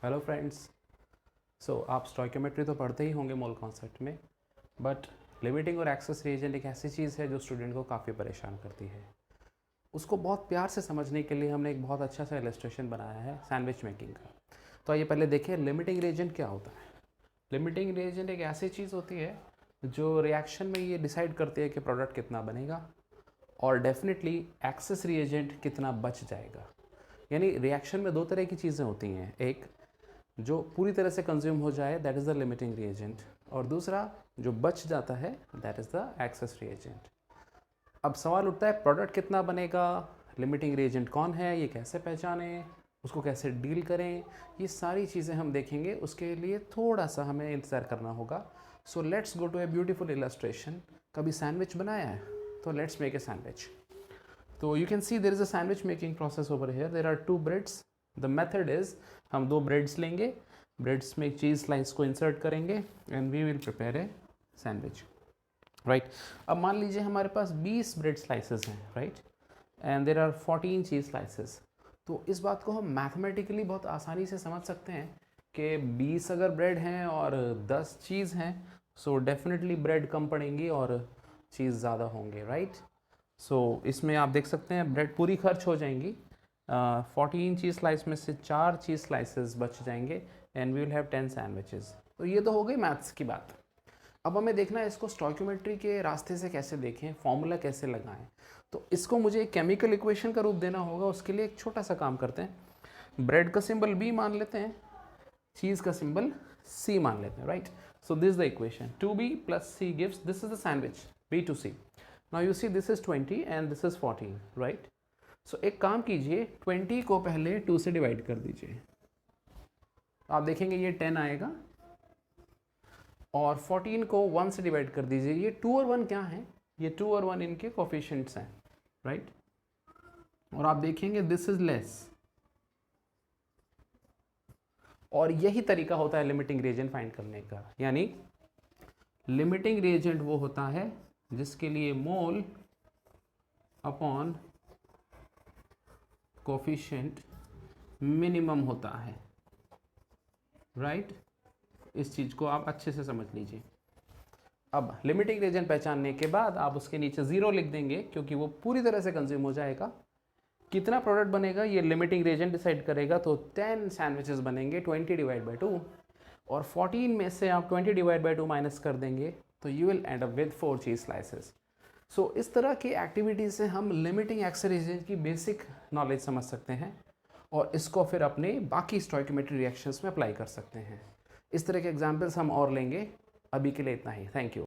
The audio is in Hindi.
Hello friends. आप स्टोइकोमेट्री तो पढ़ते ही होंगे मोल कॉन्सेप्ट में, बट लिमिटिंग और एक्सेस रिएजेंट एक ऐसी चीज़ है जो स्टूडेंट को काफ़ी परेशान करती है। उसको बहुत प्यार से समझने के लिए हमने एक बहुत अच्छा सा इलस्ट्रेशन बनाया है सैंडविच मेकिंग का। तो आइए पहले देखिए लिमिटिंग रिएजेंट क्या होता है। लिमिटिंग रिएजेंट एक ऐसी चीज़ होती है जो रिएक्शन में ये डिसाइड करती है कि प्रोडक्ट कितना बनेगा, और डेफिनेटली एक्सेस रिएजेंट कितना बच जाएगा। यानी रिएक्शन में दो तरह की चीज़ें होती हैं, एक जो पूरी तरह से कंज्यूम हो जाए that is the limiting reagent, और दूसरा जो बच जाता है that is the access reagent. अब सवाल उठता है प्रोडक्ट कितना बनेगा, लिमिटिंग रिएजेंट कौन है, ये कैसे पहचानें, उसको कैसे डील करें, ये सारी चीज़ें हम देखेंगे। उसके लिए थोड़ा सा हमें इंतज़ार करना होगा। So let's go to a beautiful illustration. कभी सैंडविच बनाया है तो लेट्स मेक ए सैंडविच। तो you can see there is a sandwich making process over here. There are two breads. The method is हम दो ब्रेड्स लेंगे, ब्रेड्स में चीज़ स्लाइस को इंसर्ट करेंगे and we will prepare a sandwich, right. अब मान लीजिए हमारे पास 20 ब्रेड स्लाइसेस हैं, right, and there are 14 cheese slices. तो इस बात को हम मैथमेटिकली बहुत आसानी से समझ सकते हैं कि 20 अगर ब्रेड हैं और 10 चीज़ हैं, सो डेफिनेटली ब्रेड कम पड़ेंगी और चीज़ ज़्यादा होंगे, राइट। सो इसमें आप देख सकते हैं ब्रेड पूरी खर्च हो जाएंगी। 14 चीज़ स्लाइस में से 4 चीज़ स्लाइसेस बच जाएंगे and we will have 10 sandwiches. तो ये तो हो गई मैथ्स की बात। अब हमें देखना है इसको स्टोइकोमेट्री के रास्ते से कैसे देखें, फॉर्मूला कैसे लगाएं। तो इसको मुझे एक केमिकल इक्वेशन का रूप देना होगा। उसके लिए एक छोटा सा काम करते हैं। ब्रेड का सिंबल बी मान लेते हैं, चीज़ का सिंबल सी मान लेते हैं, right. So this the equation 2b plus c gives this is the sandwich b to c. Now you see this is 20 and this is 14, right. सो एक काम कीजिए, 20 को पहले 2 से डिवाइड कर दीजिए, आप देखेंगे ये 10 आएगा, और 14 को 1 से डिवाइड कर दीजिए। ये 2 और 1 क्या है, ये 2 और 1 इनके कोफिशिएंट्स हैं, राइट। और आप देखेंगे दिस इज लेस, और यही तरीका होता है लिमिटिंग रिएजेंट फाइंड करने का। यानी लिमिटिंग रिएजेंट वो होता है जिसके लिए मोल अपॉन कोफिशिएंट मिनिमम होता है, राइट। इस चीज़ को आप अच्छे से समझ लीजिए। अब लिमिटिंग रिएजेंट पहचानने के बाद आप उसके नीचे 0 लिख देंगे, क्योंकि वो पूरी तरह से कंज्यूम हो जाएगा। कितना प्रोडक्ट बनेगा ये लिमिटिंग रिएजेंट डिसाइड करेगा। तो 10 सैंडविचेस बनेंगे 20 डिवाइड बाई 2, और 14 में से आप 20 डिवाइड बाई 2 माइनस कर देंगे, तो you will and up with 4 चीज स्लाइसेस। सो इस तरह की एक्टिविटीज से हम लिमिटिंग एक्सेस रिएजेंट की बेसिक नॉलेज समझ सकते हैं, और इसको फिर अपने बाकी स्टोइकोमेट्री रिएक्शंस में अप्लाई कर सकते हैं। इस तरह के एग्जाम्पल्स हम और लेंगे। अभी के लिए इतना ही। Thank you.